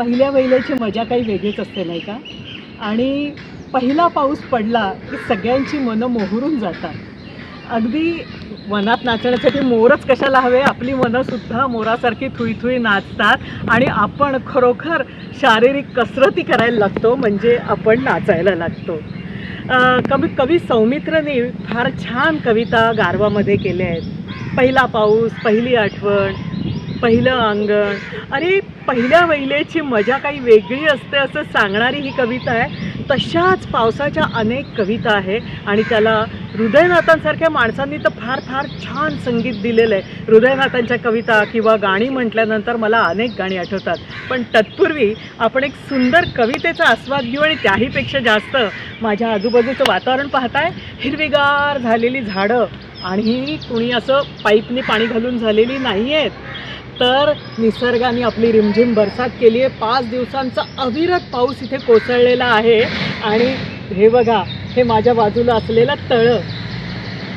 पहिल्या वेळेची मजा काही वेगळीच असते नाही का? आणि पहिला पाऊस पडला की सगळ्यांची मनं मोहरून जातात. अगदी वनात नाचण्यासाठी मोरच कशाला हवे, आपली मनंसुद्धा मोरासारखी थुई-थुई नाचतात आणि आपण खरोखर शारीरिक कसरती करायला लागतो, म्हणजे आपण नाचायला लागतो. कवी सौमित्रने फार छान कविता गारवामध्ये केल्या आहेत. पहिला पाऊस, पहिली आठवण, पहिलं अंगण. अरे, पहिल्या वैलेची मजा काही वेगळी असते असं सांगणारी ही कविता आहे. तशाच पावसाच्या अनेक कविता आहे आणि त्याला हृदयनाथांसारख्या माणसांनी तर फार फार छान संगीत दिलेलं आहे. हृदयनाथांच्या कविता किंवा गाणी म्हटल्यानंतर मला अनेक गाणी आठवतात. पण तत्पूर्वी आपण एक सुंदर कवितेचा आस्वाद घेऊ आणि त्याहीपेक्षा जास्त माझ्या आजूबाजूचं वातावरण पाहताय, हिरवीगार झालेली झाडं आणि कुणी असं पाईपने पाणी घालून झालेली नाही आहेत, तर निसर्गाने आपली रिमझिम बरसात केली आहे. 5 दिवसांचा अविरत पाऊस इथे कोसळलेला आहे आणि हे बघा, हे माझ्या बाजूला असलेलं तळं,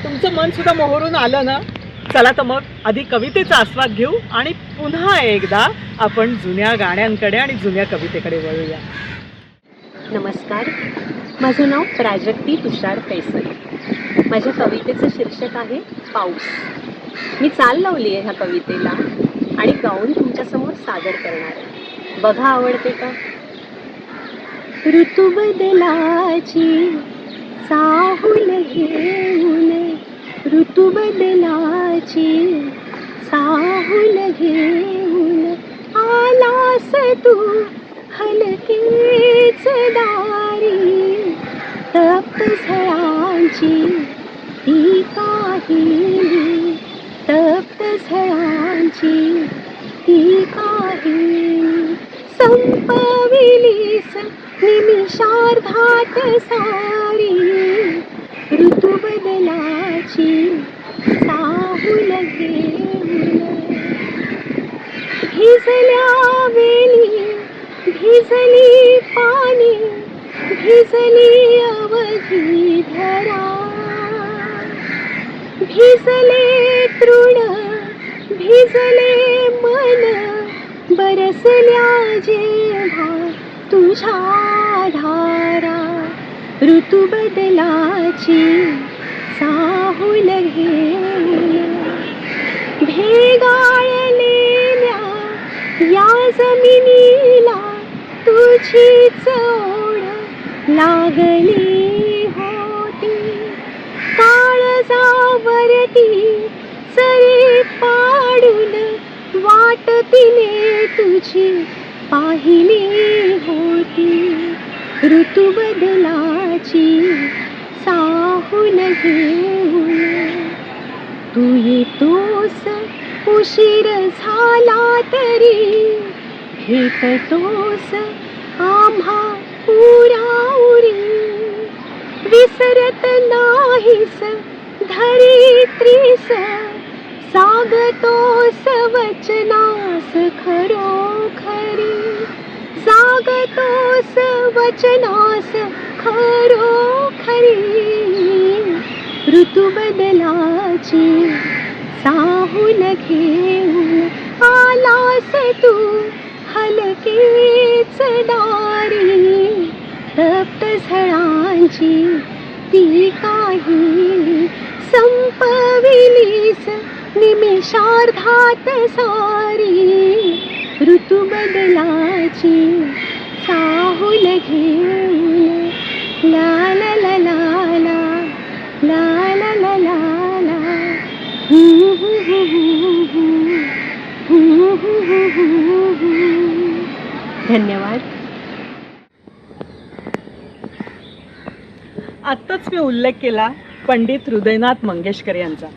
तुमचं मनसुद्धा मोहरून आलं ना? चला तर मग आधी कवितेचा आस्वाद घेऊ आणि पुन्हा एकदा आपण जुन्या गाण्यांकडे आणि जुन्या कवितेकडे वळूया. नमस्कार, माझं नाव प्राजक्ती तुषार फैसल. माझ्या कवितेचं शीर्षक आहे पाऊस. मी चाल लावली आहे ह्या कवितेला आणि गाऊन तुमच्यासमोर सादर करणार आहे. बघा आवडते का? ऋतू बदलाची साहुल घेऊन, ऋतू बदलाची साहुल घेऊन आलास तू हलकेच दारी. तप्त झळांची ती काहिली, तप्त झळांची ती काहिली संपविलीस निमिषार्धात सारी. ऋतू बदलाची साहुल घेऊन, भिजल्या वेली भिजली पाणी, भिजली अवघी धरा, भिजले तृण भिजले मन, बरसल्या जेव्हा तुझ्या धारा. ऋतू बदलाची साहुल घेऊन, भेगाळलेल्या या जमिनीला तुझीच ओढ लागली होती. काळजावरती सरी पाडून वाट तिने तुझी पाहिली होती. ऋतू बदलाची साहुल घेऊन, तू येतोस उशीर झाला तरी भेटतोस आम्हा उराउरी. विसरत नाहीस धरित्रीस, जागतोस वचनास खरोखरी, जागतोस वचनास खरोखरी. ऋतू बदलाची साहुल घेऊन आलास तू हलकेच दारी. तप्त झळांची ती काहिली संपविलीस निमिषार्धात सारी. ऋतू बदलाची साहुल घेऊन, ला ला ला ला ला ला ला ला ला ला. धन्यवाद. आत्ताच मी उल्लेख केला पंडित हृदयनाथ मंगेशकर यांचा.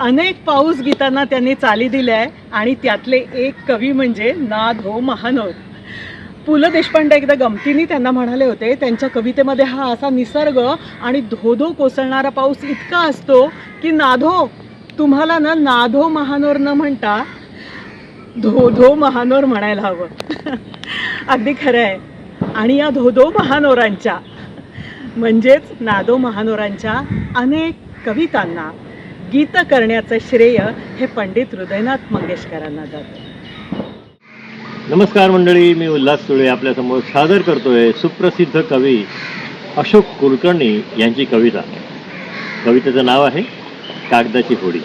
अनेक पाऊस गीतांना त्यांनी चाली दिल्या आहे आणि त्यातले एक कवी म्हणजे नाद हो महानोर. पु ल देशपांडे एकदा गमतीने त्यांना म्हणाले होते, त्यांच्या कवितेमध्ये हा असा निसर्ग आणि धोधो कोसळणारा पाऊस इतका असतो की नाधो, तुम्हाला ना नाधो महानोर न म्हणता धोधो महानोर म्हणायला हवं. अगदी खरं आहे. आणि या धोधो महानोरांच्या म्हणजेच नादो महानोरांच्या अनेक कवितांना गीत करण्याचं श्रेय हे पंडित हृदयनाथ मंगेशकरांना जातं. नमस्कार मंडळी, मी उल्हास सुळे आपल्यासमोर सादर करतोय सुप्रसिद्ध कवी अशोक कुलकर्णी यांची कविता. कवितेचं नाव आहे कागदाची होडी.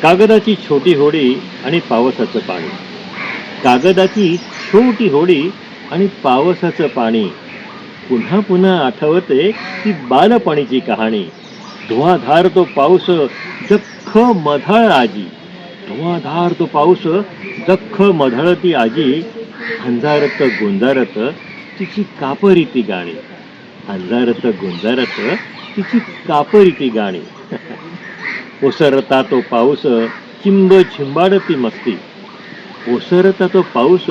कागदाची छोटी होडी आणि पावसाचं पाणी. कागदाची छोटी होडी आणि पावसाचं पाणी. पुन्हा पुन्हा आठवते ती बालपणीची कहाणी. धुवाधार तो पाऊस जख्ख मधाळ आजी. धुवाधार तो पाऊस जख्ख मढळती आजी. अंधारत गुंजारत तिची कापरीती गाणी. अंधारत गुंजारत तिची कापरीती गाणी. ओसरता तो पाऊस चिंब छिंबाडती मस्ती. ओसरता तो पाऊस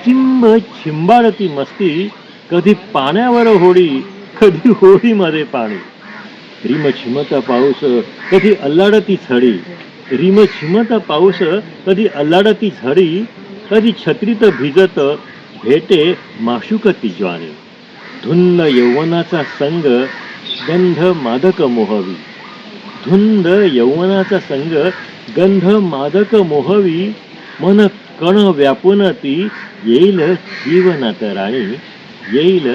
चिंब छिंबाडती मस्ती. कधी पाण्यावर होडी, कधी होडीमध्ये पाणी. रिम छिमता पाऊस कधी अल्लाडती झडी. रिम छिमता पाऊस कधी अल्लाडती झडी. कधी छत्रीत भिजत भेटे माशुक तिजवानी. धुंद यौवनाचा संग गंध मादक मोहवी. धुंद यौवनाचा संग गंध मादक मोहवी. मन कण व्यापून ती येईल जीवनात राणी. येईल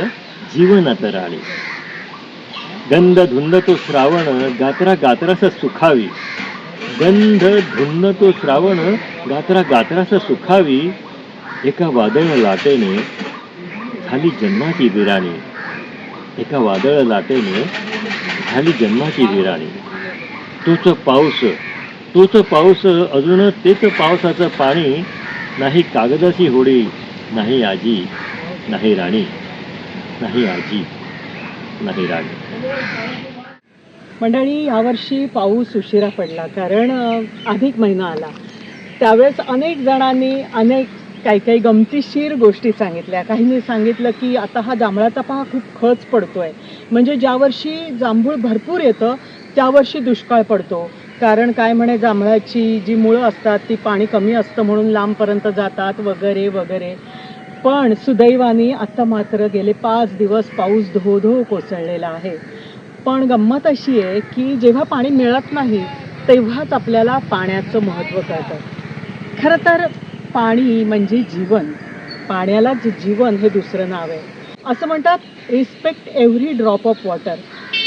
जीवनात राणी. गंध धुंद तो श्रावण गात्रा गात्रास सुखावी. गंध धुंद तो श्रावण गात्रा गात्रास सुखावी. एका वादळ लाटेने झाली जन्माची विराणी. एका वादळ लाटेने झाली जन्माची विराणी. तोच पाऊस अजून तेच पावसाचं पाणी. नाही कागदाची होडी, नाही आजी, नाही राणी. नाही आजी, नाही राणी. मंडळी, यावर्षी पाऊस उशिरा पडला कारण अधिक महिना आला. त्यावेळेस अनेक जणांनी काही गमतीशीर गोष्टी सांगितल्या. काहींनी सांगितलं की आता हा जांभळाचा पहा खूप खच पडतोय, म्हणजे ज्या वर्षी जांभूळ भरपूर येतं त्या वर्षी दुष्काळ पडतो. कारण काय म्हणे, जांभळाची जी मुळं असतात ती पाणी कमी असतं म्हणून लांबपर्यंत जातात वगैरे वगैरे. पण सुदैवाने आता मात्र गेले 5 दिवस पाऊस धो धो कोसळलेला आहे. पण गंमत अशी आहे की जेव्हा पाणी मिळत नाही तेव्हाच आपल्याला पाण्याचं महत्त्व कळतं. खरं तर पाणी म्हणजे जीवन. पाण्यालाच जीवन हे दुसरं नाव आहे. असं म्हणतात, respect every drop of water,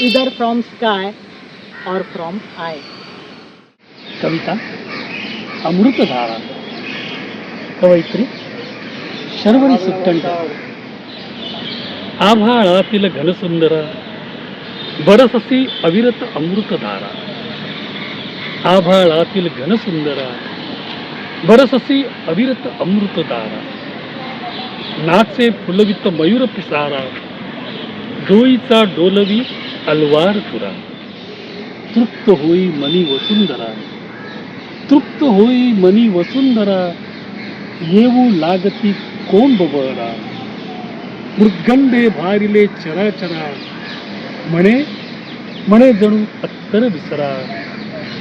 either from sky or from eye. कविता अमृतधारा. कवयित्री शर्वरी सुट्टंट. आभाळातील घनसुंदर बरससी अविरत अमृतधारा. आभाळातील घनसुंदर बरससी अविरत अमृतधारा. नाचे फुलवित मयूर पिसारा. डोईचा डोलवी अलवार तुरा. तृप्त होई मनी वसुंधरा. तृप्त होई मनी वसुंधरा. येऊ लागती कोंब बहरा. मृद्गंधे भारिले चराचरा. म्हणे जणू अत्तर विसरा.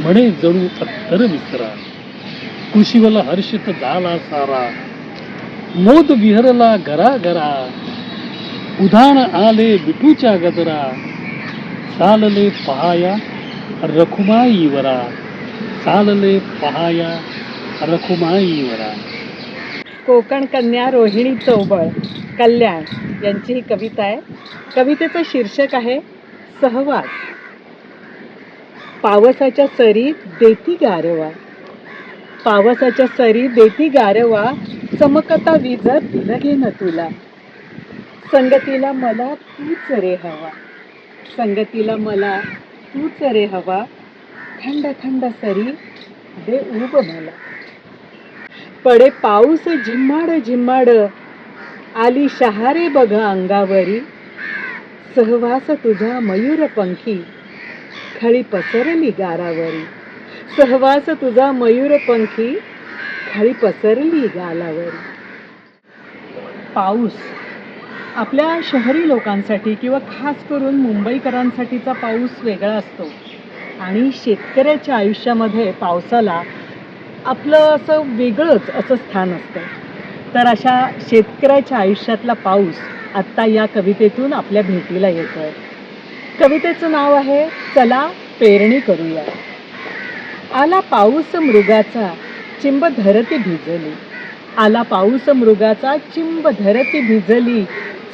म्हणे जणू अत्तर विसरा. कृषीवला हर्षित झाला सारा. मोद विहरला घरा घरा. उधाण आले विठूच्या गजरा. चालले पहाया रखुमाईवरा. चालले पहाया रखुमाईवरा. कोकण कन्या रोहिणी चौबळ कल्याण यांची ही कविता आहे. कवितेचं शीर्षक आहे सहवास. पावसाच्या सरी देती गारवा. पावसाच्या सरी देती गारवा. चमकता विजत दिलं घेणं तुला. संगतीला मला तूच रे हवा. संगतीला मला तूच रे हवा. थंड थंड सरी दे उब मला. पडे पाऊस झिम्माड झिम्माड. आली शहारे बघ अंगावरी. सहवास तुझा मयूर पंखी खळी पसरली गारावरी. सहवास तुझा मयूर पंखी खळी पसरली गालावरी. पाऊस आपल्या शहरी लोकांसाठी किंवा खास करून मुंबईकरांसाठीचा पाऊस वेगळा असतो. आणि शेतकऱ्याच्या आयुष्यामध्ये पावसाला आपलं असं वेगळंच असं स्थान असतं. तर अशा शेतकऱ्याच्या आयुष्यातला पाऊस आत्ता या कवितेतून आपल्या भेटीला येतोय. कवितेचं नाव आहे चला पेरणी करूया. आला पाऊस मृगाचा चिंब धरती भिजली. आला पाऊस मृगाचा चिंब धरती भिजली,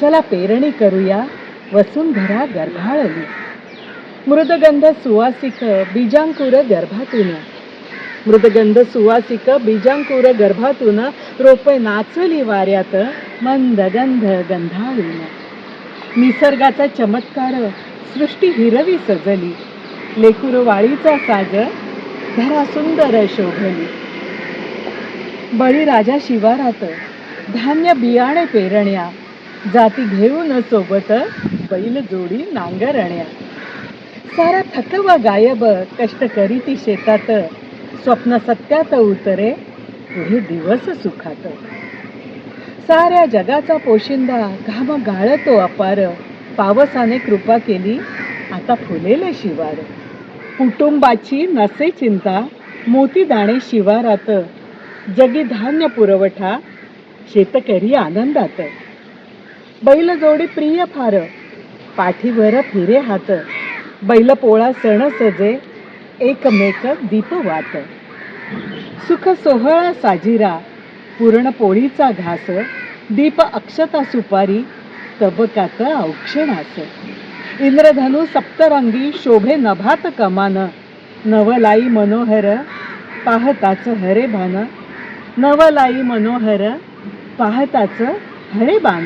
चला पेरणी करूया वसुंधरा गर्भाळली. मृदगंध सुवासिक बीजांकुर गर्भातून, मृदगंध सुवासिक बीजांकुर गर्भातून रोपे नाचली वाऱ्यात मंदगंध गंधाळून. निसर्गाचा चमत्कार सृष्टी हिरवी सजली, लेकुर वाळीचा साज धरा सुंदर शोभली. बळीराजा शिवारात धान्य बियाणे पेरण्या, जाती घेऊन सोबत बैल जोडी नांगरण्या. सारा थकवा गायब कष्ट करीती शेतात, स्वप्न सत्यात उतरे पुढे दिवस सुखात. साऱ्या जगाचा पोशिंदा घाम गाळतो अपार, पावसाने कृपा केली आता फुलेल शिवार. कुटुंबाची नसे चिंता मोती दाणे शिवारात, जगी धान्य पुरवठा शेतकरी आनंदात. बैलजोडी प्रिय फार पाठीवर फिरे हात, बैल पोळा सण सजे एकमेक दीप वात. सुख सोहळा साजिरा पुरणपोळीचा घास, दीप अक्षता सुपारी तबकात औक्षणास. इंद्रधनु सप्तरंगी शोभे नभात कमान, नवलाई मनोहर पाहताच हरे भान. नवलाई मनोहर पाहताच हरे बाण.